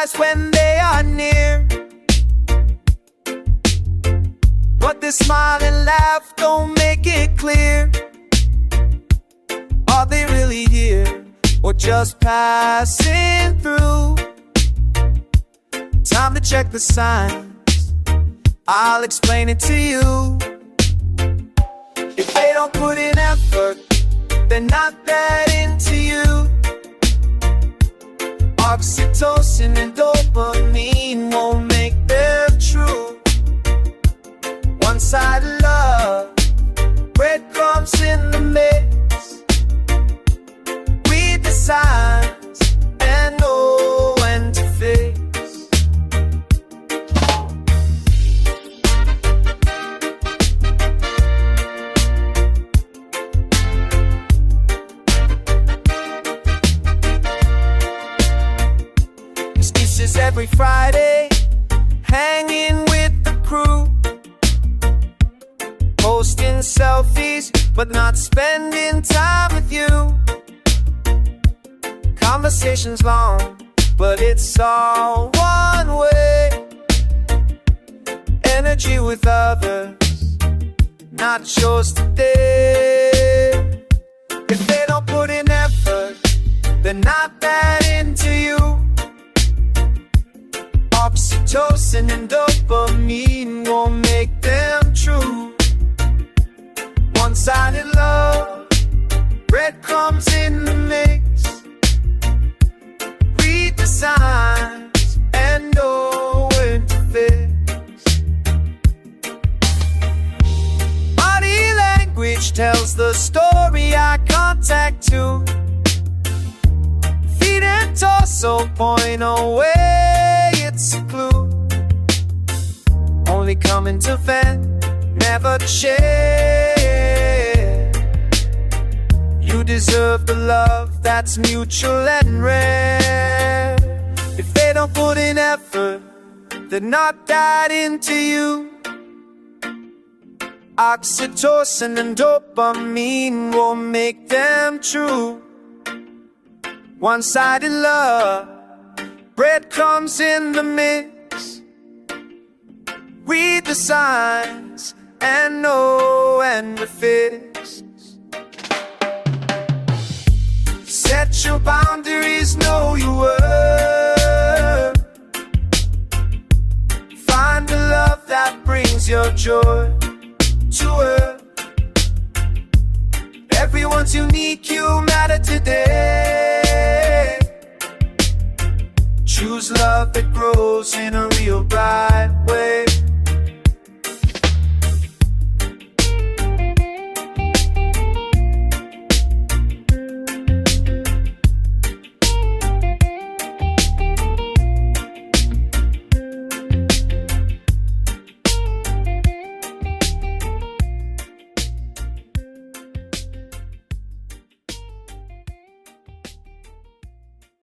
eyes when they are near, but their smile and laugh don't make it clear. Are they really here, or just passing through? Time to check the signs, I'll explain it to you. If they don't put in effort, they're not that into you. Oxytocin and dopamine won't make them true. One-sided love, breadcrumbs in the mix. Read the signs and know when to fix. Excuses every Friday, hanging with the crew, posting selfies but not spending time with you. Conversations long, but it's all one way. Energy with others, not yours today. If they don't put in effort, they're not that into you. Oxytocin and dopamine won't make them true. One-sided love, breadcrumbs in the mix. Read the signs and know when to fix. Body language tells the story, eye contact too. Feet and torso point away, it's a clue. Only coming to vent, never to share. You deserve the love that's mutual and rare. If they don't put in effort, they're not that into you. Oxytocin and dopamine won't make them true. One-sided love, breadcrumbs in the mix. Read the signs and know when to fix. Set your boundaries, know your worth. Find the love that brings your joy to earth. Everyone's unique, you matter today. Choose love that grows in a real bright way.